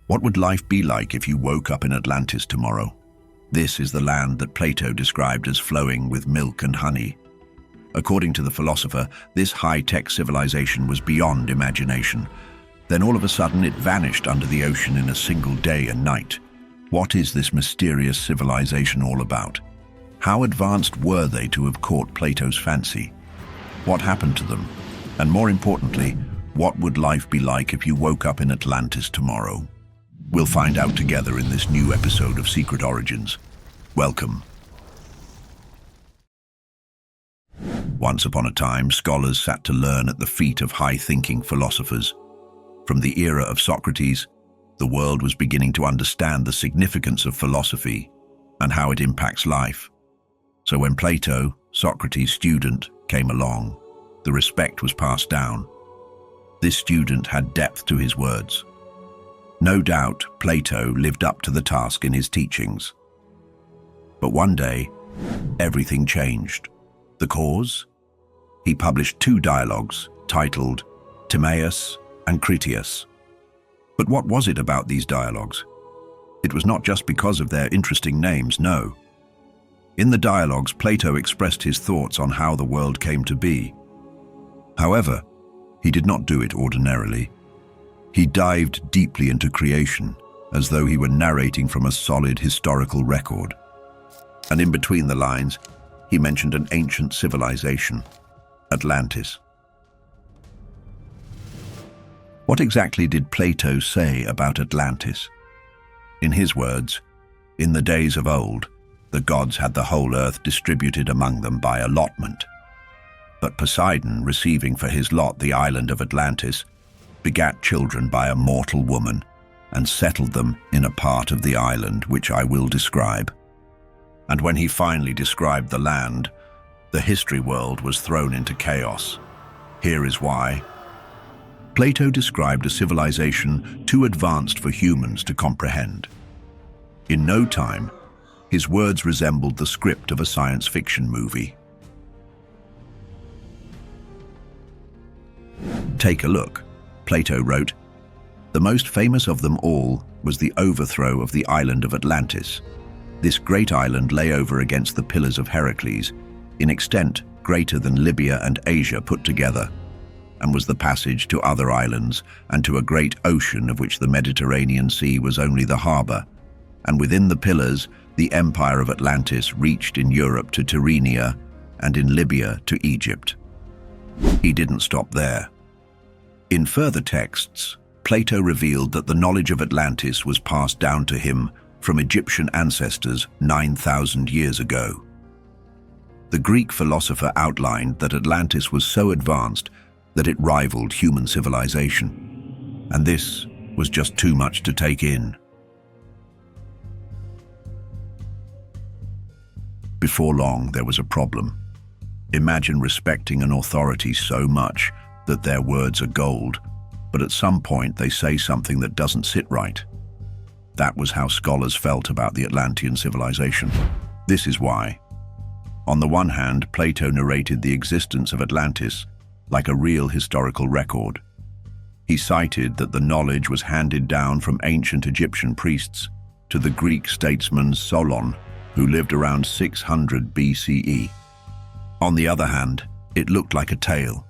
What would life be like if you woke up in Atlantis tomorrow? This is the land that Plato described as flowing with milk and honey. According to the philosopher, this high-tech civilization was beyond imagination. Then all of a sudden it vanished under the ocean in a single day and night. What is this mysterious civilization all about? How advanced were they to have caught Plato's fancy? What happened to them? And more importantly, what would life be like if you woke up in Atlantis tomorrow? We'll find out together in this new episode of Secret Origins. Welcome. Once upon a time, scholars sat to learn at the feet of high-thinking philosophers. From the era of Socrates, the world was beginning to understand the significance of philosophy and how it impacts life. So when Plato, Socrates' student, came along, the respect was passed down. This student had depth to his words. No doubt, Plato lived up to the task in his teachings. But one day, everything changed. The cause? He published 2 dialogues titled Timaeus and Critias. But what was it about these dialogues? It was not just because of their interesting names, no. In the dialogues, Plato expressed his thoughts on how the world came to be. However, he did not do it ordinarily. He dived deeply into creation, as though he were narrating from a solid historical record. And in between the lines, he mentioned an ancient civilization, Atlantis. What exactly did Plato say about Atlantis? In his words, in the days of old, the gods had the whole earth distributed among them by allotment. But Poseidon, receiving for his lot the island of Atlantis, begat children by a mortal woman and settled them in a part of the island which I will describe. And when he finally described the land, the history world was thrown into chaos. Here is why. Plato described a civilization too advanced for humans to comprehend. In no time, his words resembled the script of a science fiction movie. Take a look. Plato wrote, "The most famous of them all was the overthrow of the island of Atlantis. This great island lay over against the pillars of Heracles, in extent greater than Libya and Asia put together, and was the passage to other islands and to a great ocean of which the Mediterranean Sea was only the harbor. And within the pillars, the empire of Atlantis reached in Europe to Tyrrhenia and in Libya to Egypt." He didn't stop there. In further texts, Plato revealed that the knowledge of Atlantis was passed down to him from Egyptian ancestors 9,000 years ago. The Greek philosopher outlined that Atlantis was so advanced that it rivaled human civilization. And this was just too much to take in. Before long, there was a problem. Imagine respecting an authority so much that their words are gold, but at some point they say something that doesn't sit right. That was how scholars felt about the Atlantean civilization. This is why. On the one hand, Plato narrated the existence of Atlantis like a real historical record. He cited that the knowledge was handed down from ancient Egyptian priests to the Greek statesman Solon, who lived around 600 BCE. On the other hand, it looked like a tale.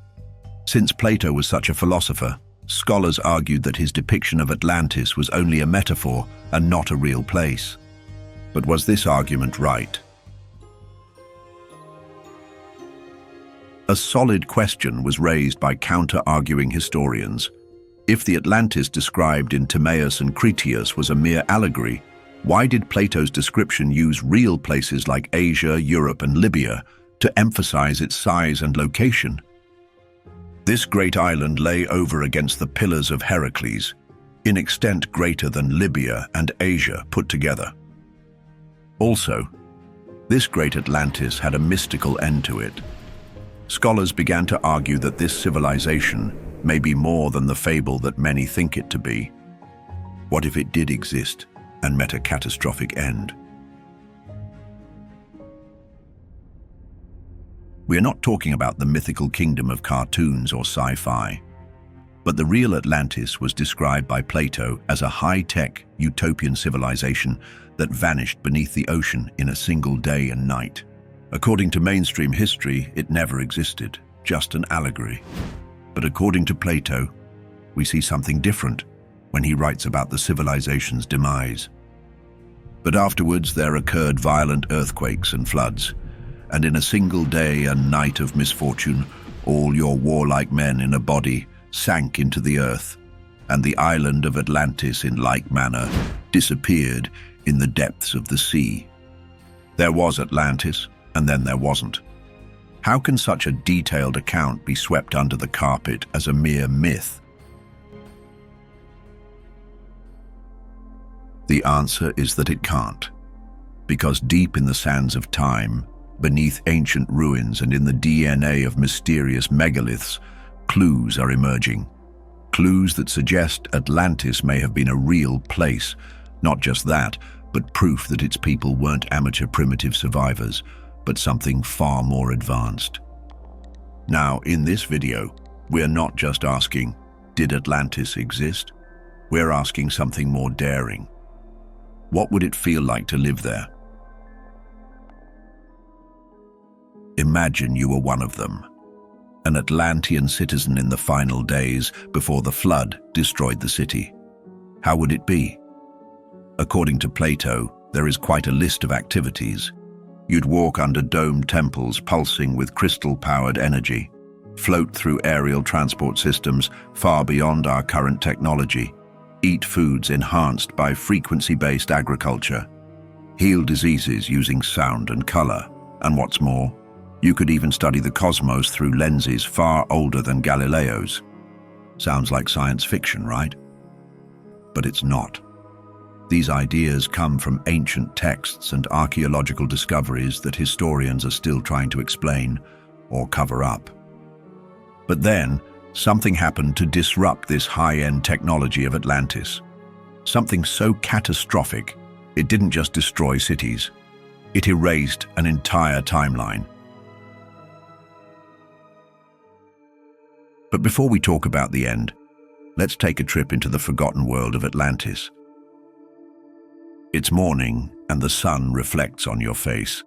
Since Plato was such a philosopher, scholars argued that his depiction of Atlantis was only a metaphor and not a real place. But was this argument right? A solid question was raised by counter-arguing historians. If the Atlantis described in Timaeus and Critias was a mere allegory, why did Plato's description use real places like Asia, Europe, and Libya to emphasize its size and location? This great island lay over against the pillars of Heracles, in extent greater than Libya and Asia put together. Also, this great Atlantis had a mystical end to it. Scholars began to argue that this civilization may be more than the fable that many think it to be. What if it did exist and met a catastrophic end? We are not talking about the mythical kingdom of cartoons or sci-fi. But the real Atlantis was described by Plato as a high-tech, utopian civilization that vanished beneath the ocean in a single day and night. According to mainstream history, it never existed, just an allegory. But according to Plato, we see something different when he writes about the civilization's demise. But afterwards there occurred violent earthquakes and floods, and in a single day and night of misfortune, all your warlike men in a body sank into the earth, and the island of Atlantis in like manner disappeared in the depths of the sea. There was Atlantis, and then there wasn't. How can such a detailed account be swept under the carpet as a mere myth? The answer is that it can't, because deep in the sands of time, beneath ancient ruins and in the DNA of mysterious megaliths, clues are emerging. Clues that suggest Atlantis may have been a real place. Not just that, but proof that its people weren't amateur primitive survivors, but something far more advanced. Now, in this video, we're not just asking, did Atlantis exist? We're asking something more daring. What would it feel like to live there? Imagine you were one of them, an Atlantean citizen in the final days before the flood destroyed the city. How would it be? According to Plato, there is quite a list of activities. You'd walk under domed temples pulsing with crystal-powered energy, float through aerial transport systems far beyond our current technology, eat foods enhanced by frequency-based agriculture, heal diseases using sound and color, and what's more, you could even study the cosmos through lenses far older than Galileo's. Sounds like science fiction, right? But it's not. These ideas come from ancient texts and archaeological discoveries that historians are still trying to explain or cover up. But then, something happened to disrupt this high-end technology of Atlantis. Something so catastrophic, it didn't just destroy cities. It erased an entire timeline. But before we talk about the end, let's take a trip into the forgotten world of Atlantis. It's morning, and the sun reflects on your face.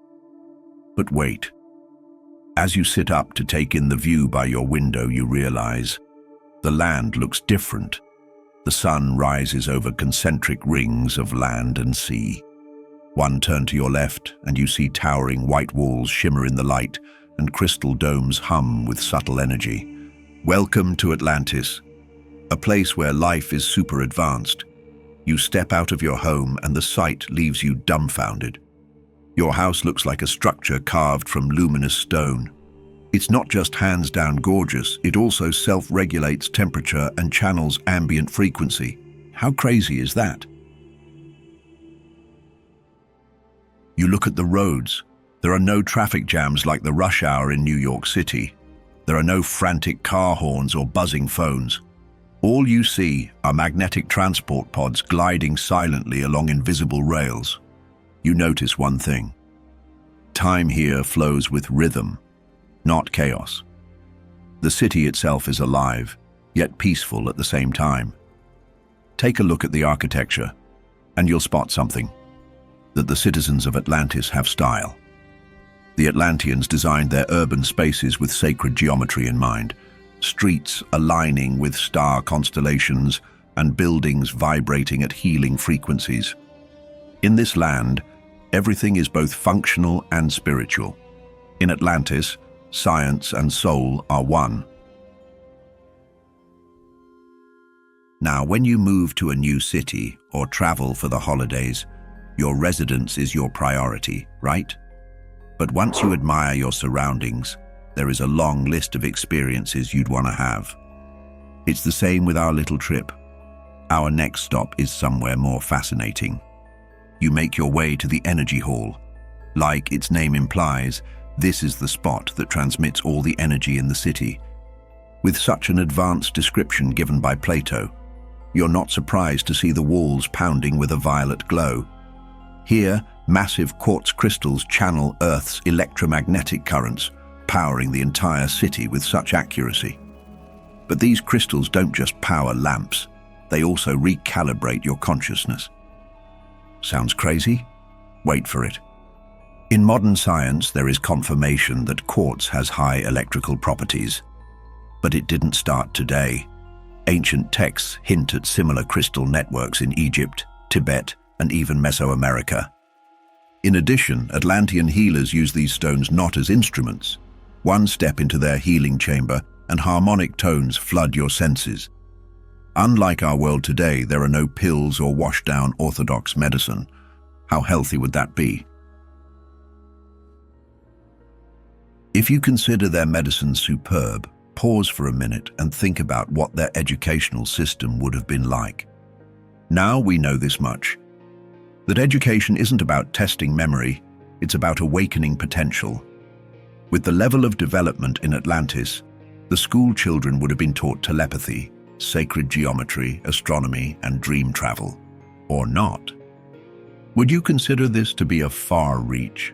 But wait. As you sit up to take in the view by your window, you realize the land looks different. The sun rises over concentric rings of land and sea. One turn to your left, and you see towering white walls shimmer in the light, and crystal domes hum with subtle energy. Welcome to Atlantis, a place where life is super advanced. You step out of your home and the sight leaves you dumbfounded. Your house looks like a structure carved from luminous stone. It's not just hands down gorgeous, it also self-regulates temperature and channels ambient frequency. How crazy is that? You look at the roads. There are no traffic jams like the rush hour in New York City. There are no frantic car horns or buzzing phones. All you see are magnetic transport pods gliding silently along invisible rails. You notice one thing. Time here flows with rhythm, not chaos. The city itself is alive, yet peaceful at the same time. Take a look at the architecture, and you'll spot something. That the citizens of Atlantis have style. The Atlanteans designed their urban spaces with sacred geometry in mind, streets aligning with star constellations and buildings vibrating at healing frequencies. In this land, everything is both functional and spiritual. In Atlantis, science and soul are one. Now, when you move to a new city or travel for the holidays, your residence is your priority, right? But once you admire your surroundings, there is a long list of experiences you'd want to have. It's the same with our little trip. Our next stop is somewhere more fascinating. You make your way to the energy hall. Like its name implies, this is the spot that transmits all the energy in the city. With such an advanced description given by Plato, you're not surprised to see the walls pounding with a violet glow. Here, massive quartz crystals channel Earth's electromagnetic currents, powering the entire city with such accuracy. But these crystals don't just power lamps, they also recalibrate your consciousness. Sounds crazy? Wait for it. In modern science, there is confirmation that quartz has high electrical properties. But it didn't start today. Ancient texts hint at similar crystal networks in Egypt, Tibet, and even Mesoamerica. In addition, Atlantean healers use these stones not as instruments. One step into their healing chamber, and harmonic tones flood your senses. Unlike our world today, there are no pills or washed-down orthodox medicine. How healthy would that be? If you consider their medicine superb, pause for a minute and think about what their educational system would have been like. Now we know this much, that education isn't about testing memory, it's about awakening potential. With the level of development in Atlantis, the school children would have been taught telepathy, sacred geometry, astronomy, and dream travel. Or not. Would you consider this to be a far reach?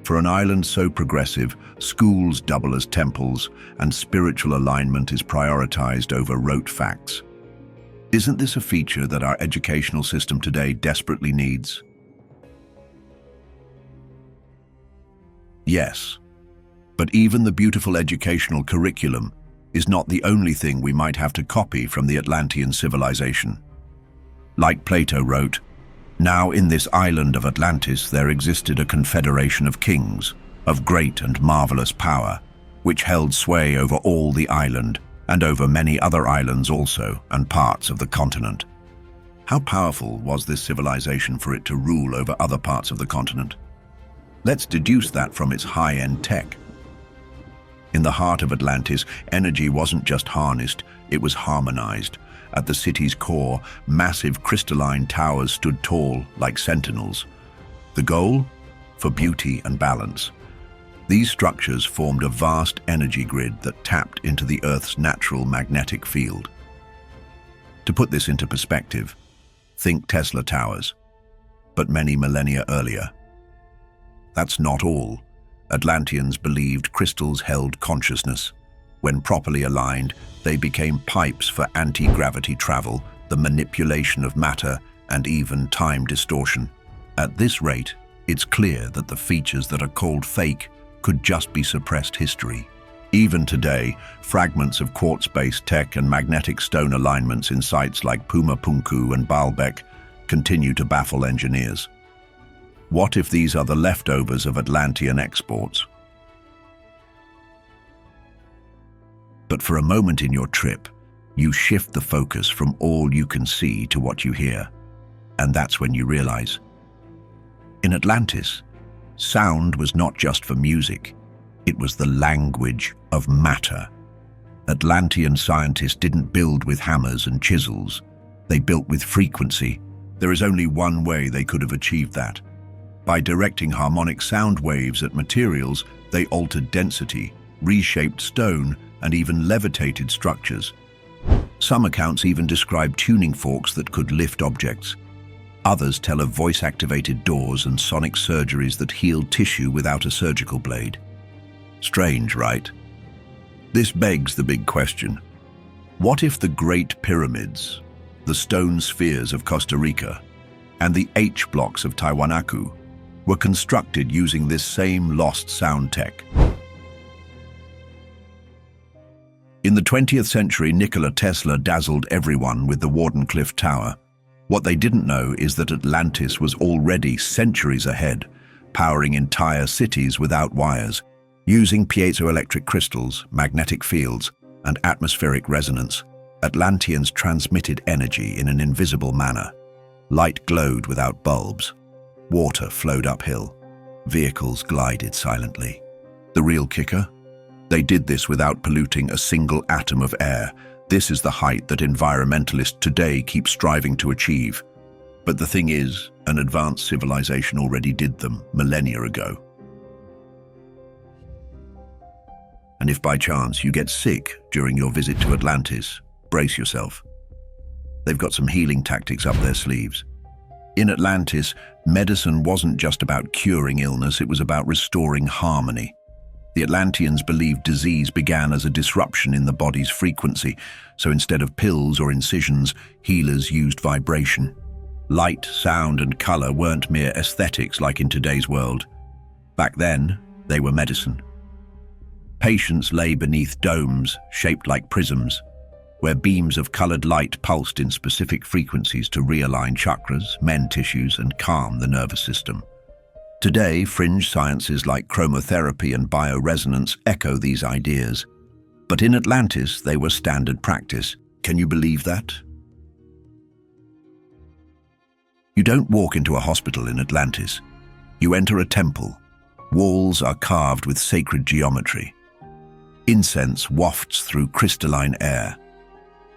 For an island so progressive, schools double as temples, and spiritual alignment is prioritized over rote facts. Isn't this a feature that our educational system today desperately needs? Yes. But even the beautiful educational curriculum is not the only thing we might have to copy from the Atlantean civilization. Like Plato wrote, "Now in this island of Atlantis there existed a confederation of kings, of great and marvelous power, which held sway over all the island, and over many other islands also, and parts of the continent." How powerful was this civilization for it to rule over other parts of the continent? Let's deduce that from its high-end tech. In the heart of Atlantis, energy wasn't just harnessed, it was harmonized. At the city's core, massive crystalline towers stood tall like sentinels. The goal? For beauty and balance. These structures formed a vast energy grid that tapped into the Earth's natural magnetic field. To put this into perspective, think Tesla towers, but many millennia earlier. That's not all. Atlanteans believed crystals held consciousness. When properly aligned, they became pipes for anti-gravity travel, the manipulation of matter, and even time distortion. At this rate, it's clear that the features that are called fake could just be suppressed history. Even today, fragments of quartz-based tech and magnetic stone alignments in sites like Puma Punku and Baalbek continue to baffle engineers. What if these are the leftovers of Atlantean exports? But for a moment in your trip, you shift the focus from all you can see to what you hear. And that's when you realize. In Atlantis, sound was not just for music, it was the language of matter. Atlantean scientists didn't build with hammers and chisels, they built with frequency. There is only one way they could have achieved that. By directing harmonic sound waves at materials, they altered density, reshaped stone, and even levitated structures. Some accounts even describe tuning forks that could lift objects. Others tell of voice-activated doors and sonic surgeries that healed tissue without a surgical blade. Strange, right? This begs the big question. What if the Great Pyramids, the stone spheres of Costa Rica, and the H-blocks of Tiwanaku were constructed using this same lost sound tech? In the 20th century, Nikola Tesla dazzled everyone with the Wardenclyffe Tower. What they didn't know is that Atlantis was already centuries ahead, powering entire cities without wires, using piezoelectric crystals, magnetic fields, and atmospheric resonance. Atlanteans transmitted energy in an invisible manner. Light glowed without bulbs. Water flowed uphill. Vehicles glided silently. The real kicker? They did this without polluting a single atom of air. This is the height that environmentalists today keep striving to achieve. But the thing is, an advanced civilization already did them millennia ago. And if by chance you get sick during your visit to Atlantis, brace yourself. They've got some healing tactics up their sleeves. In Atlantis, medicine wasn't just about curing illness, it was about restoring harmony. The Atlanteans believed disease began as a disruption in the body's frequency, so instead of pills or incisions, healers used vibration. Light, sound, and color weren't mere aesthetics like in today's world. Back then, they were medicine. Patients lay beneath domes shaped like prisms, where beams of colored light pulsed in specific frequencies to realign chakras, mend tissues, and calm the nervous system. Today, fringe sciences like chromotherapy and bioresonance echo these ideas. But in Atlantis, they were standard practice. Can you believe that? You don't walk into a hospital in Atlantis. You enter a temple. Walls are carved with sacred geometry. Incense wafts through crystalline air.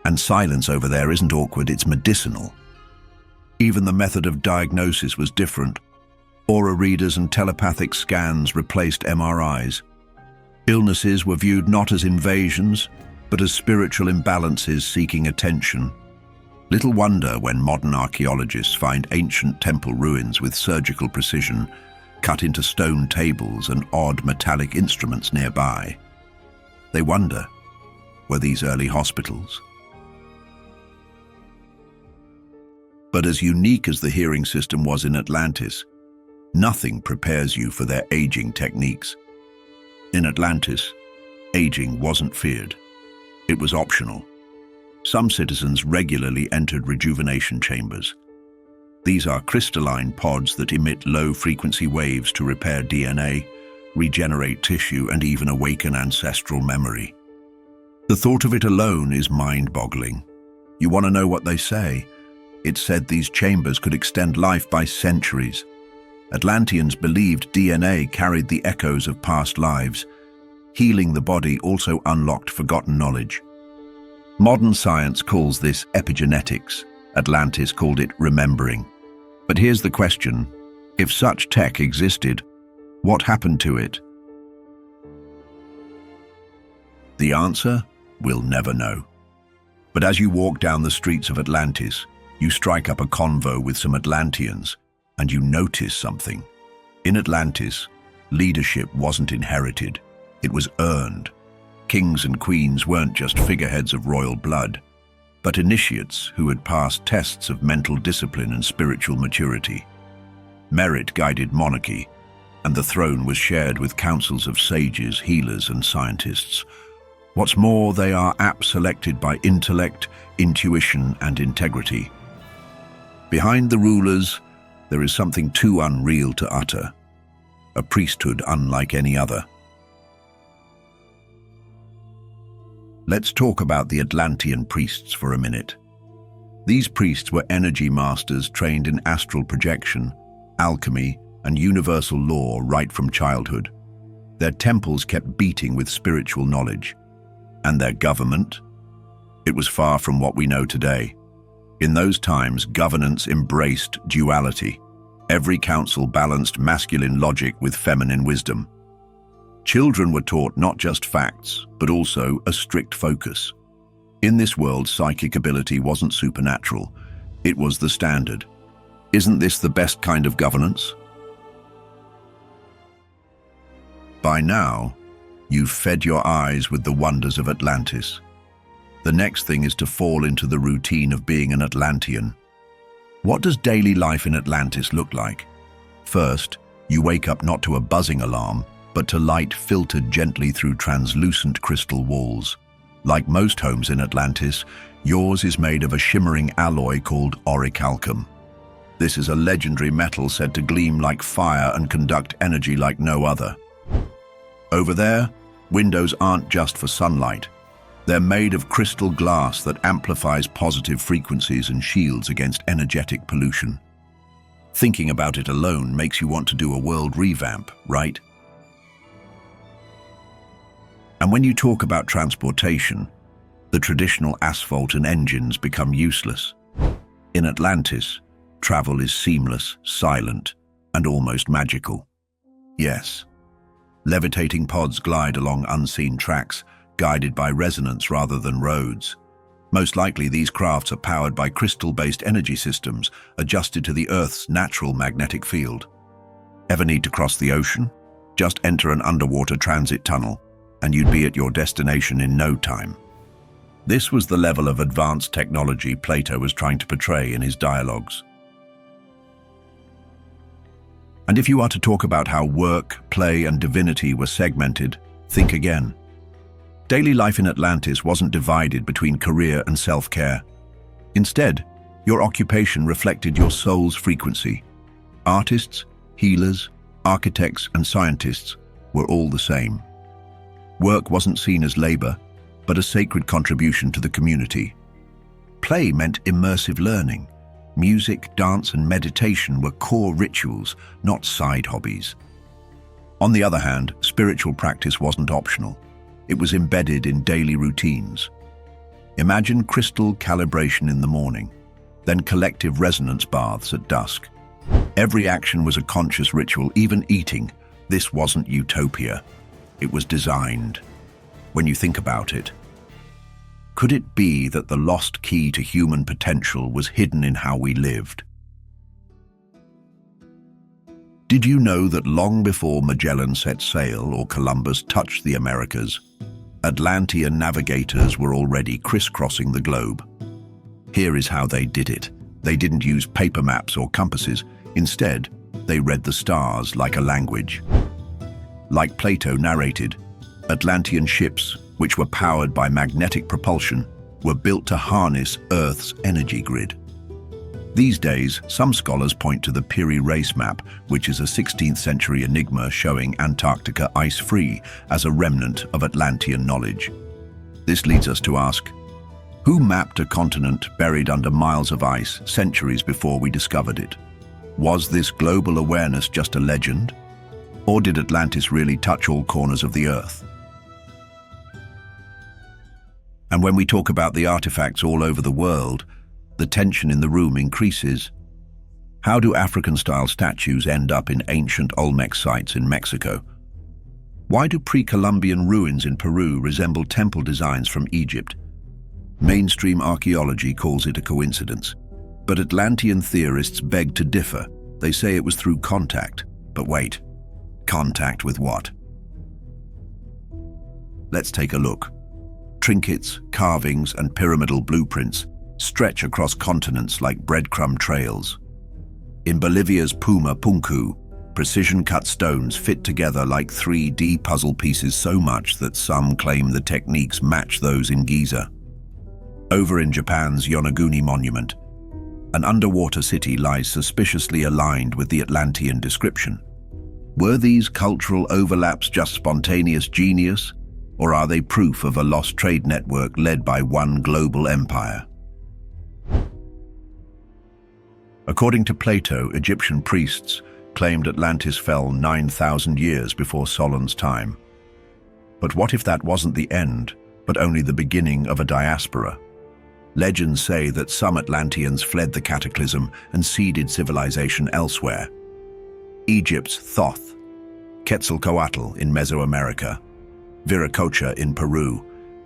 And silence over there isn't awkward, it's medicinal. Even the method of diagnosis was different. Aura readers and telepathic scans replaced MRIs. Illnesses were viewed not as invasions, but as spiritual imbalances seeking attention. Little wonder when modern archaeologists find ancient temple ruins with surgical precision, cut into stone tables and odd metallic instruments nearby. They wonder, were these early hospitals? But as unique as the hearing system was in Atlantis, nothing prepares you for their aging techniques. In Atlantis, aging wasn't feared. It was optional. Some citizens regularly entered rejuvenation chambers. These are crystalline pods that emit low-frequency waves to repair DNA, regenerate tissue, and even awaken ancestral memory. The thought of it alone is mind-boggling. You want to know what they say? It's said these chambers could extend life by centuries. Atlanteans believed DNA carried the echoes of past lives. Healing the body also unlocked forgotten knowledge. Modern science calls this epigenetics. Atlantis called it remembering. But here's the question. If such tech existed, what happened to it? The answer? We'll never know. But as you walk down the streets of Atlantis, you strike up a convo with some Atlanteans, and you notice something. In Atlantis, leadership wasn't inherited, it was earned. Kings and queens weren't just figureheads of royal blood, but initiates who had passed tests of mental discipline and spiritual maturity. Merit guided monarchy, and the throne was shared with councils of sages, healers, and scientists. What's more, they are selected by intellect, intuition, and integrity. Behind the rulers, there is something too unreal to utter, a priesthood unlike any other. Let's talk about the Atlantean priests for a minute. These priests were energy masters trained in astral projection, alchemy, and universal law right from childhood. Their temples kept beating with spiritual knowledge. And their government? It was far from what we know today. In those times, governance embraced duality. Every council balanced masculine logic with feminine wisdom. Children were taught not just facts, but also a strict focus. In this world, psychic ability wasn't supernatural. It was the standard. Isn't this the best kind of governance? By now, you've fed your eyes with the wonders of Atlantis. The next thing is to fall into the routine of being an Atlantean. What does daily life in Atlantis look like? First, you wake up not to a buzzing alarm, but to light filtered gently through translucent crystal walls. Like most homes in Atlantis, yours is made of a shimmering alloy called orichalcum. This is a legendary metal said to gleam like fire and conduct energy like no other. Over there, windows aren't just for sunlight. They're made of crystal glass that amplifies positive frequencies and shields against energetic pollution. Thinking about it alone makes you want to do a world revamp, right? And when you talk about transportation, the traditional asphalt and engines become useless. In Atlantis, travel is seamless, silent, and almost magical. Yes, levitating pods glide along unseen tracks, guided by resonance rather than roads. Most likely these crafts are powered by crystal-based energy systems adjusted to the Earth's natural magnetic field. Ever need to cross the ocean? Just enter an underwater transit tunnel, and you'd be at your destination in no time. This was the level of advanced technology Plato was trying to portray in his dialogues. And if you are to talk about how work, play, and divinity were segmented, think again. Daily life in Atlantis wasn't divided between career and self-care. Instead, your occupation reflected your soul's frequency. Artists, healers, architects, and scientists were all the same. Work wasn't seen as labor, but a sacred contribution to the community. Play meant immersive learning. Music, dance, and meditation were core rituals, not side hobbies. On the other hand, spiritual practice wasn't optional. It was embedded in daily routines. Imagine crystal calibration in the morning, then collective resonance baths at dusk. Every action was a conscious ritual, even eating. This wasn't utopia. It was designed. When you think about it, could it be that the lost key to human potential was hidden in how we lived? Did you know that long before Magellan set sail or Columbus touched the Americas, Atlantean navigators were already crisscrossing the globe? Here is how they did it. They didn't use paper maps or compasses. Instead, they read the stars like a language. Like Plato narrated, Atlantean ships, which were powered by magnetic propulsion, were built to harness Earth's energy grid. These days, some scholars point to the Piri Reis map, which is a 16th century enigma showing Antarctica ice-free as a remnant of Atlantean knowledge. This leads us to ask, who mapped a continent buried under miles of ice centuries before we discovered it? Was this global awareness just a legend? Or did Atlantis really touch all corners of the Earth? And when we talk about the artifacts all over the world, the tension in the room increases. How do African-style statues end up in ancient Olmec sites in Mexico? Why do pre-Columbian ruins in Peru resemble temple designs from Egypt? Mainstream archaeology calls it a coincidence, but Atlantean theorists beg to differ. They say it was through contact. But wait, contact with what? Let's take a look. Trinkets, carvings, and pyramidal blueprints stretch across continents like breadcrumb trails. In Bolivia's Puma Punku, precision-cut stones fit together like 3D puzzle pieces so much that some claim the techniques match those in Giza. Over in Japan's Yonaguni Monument, an underwater city lies suspiciously aligned with the Atlantean description. Were these cultural overlaps just spontaneous genius, or are they proof of a lost trade network led by one global empire? According to Plato, Egyptian priests claimed Atlantis fell 9,000 years before Solon's time. But what if that wasn't the end, but only the beginning of a diaspora? Legends say that some Atlanteans fled the cataclysm and seeded civilization elsewhere. Egypt's Thoth, Quetzalcoatl in Mesoamerica, Viracocha in Peru,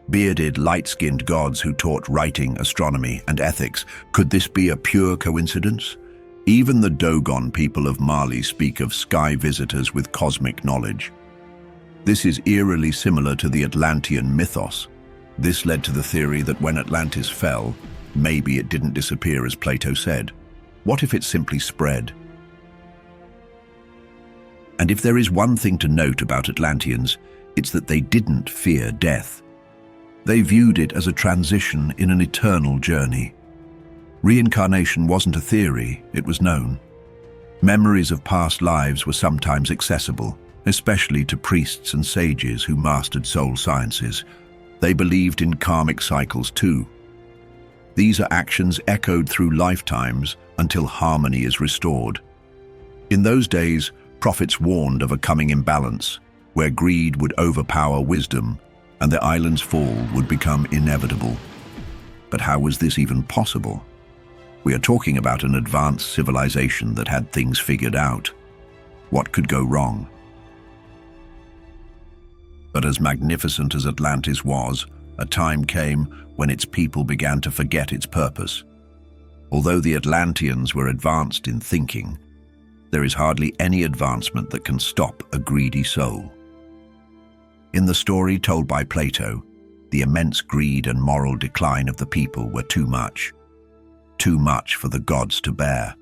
bearded, light-skinned gods who taught writing, astronomy, and ethics. Could this be a pure coincidence? Even the Dogon people of Mali speak of sky visitors with cosmic knowledge. This is eerily similar to the Atlantean mythos. This led to the theory that when Atlantis fell, maybe it didn't disappear as Plato said. What if it simply spread? And if there is one thing to note about Atlanteans, it's that they didn't fear death. They viewed it as a transition in an eternal journey. Reincarnation wasn't a theory, it was known. Memories of past lives were sometimes accessible, especially to priests and sages who mastered soul sciences. They believed in karmic cycles too. These are actions echoed through lifetimes until harmony is restored. In those days, prophets warned of a coming imbalance, where greed would overpower wisdom and the island's fall would become inevitable. But how was this even possible? We are talking about an advanced civilization that had things figured out. What could go wrong? But as magnificent as Atlantis was, a time came when its people began to forget its purpose. Although the Atlanteans were advanced in thinking, there is hardly any advancement that can stop a greedy soul. In the story told by Plato, the immense greed and moral decline of the people were too much for the gods to bear.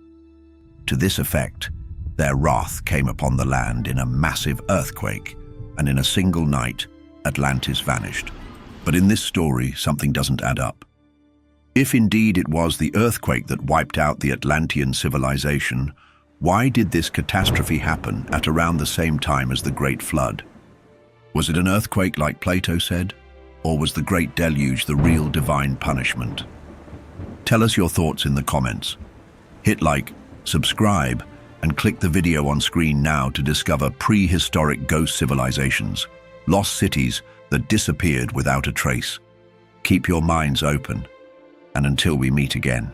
To this effect, their wrath came upon the land in a massive earthquake, and in a single night, Atlantis vanished. But in this story, something doesn't add up. If indeed it was the earthquake that wiped out the Atlantean civilization, why did this catastrophe happen at around the same time as the Great Flood? Was it an earthquake like Plato said? Or was the Great Deluge the real divine punishment? Tell us your thoughts in the comments. Hit like, subscribe, and click the video on screen now to discover prehistoric ghost civilizations, lost cities that disappeared without a trace. Keep your minds open, and until we meet again.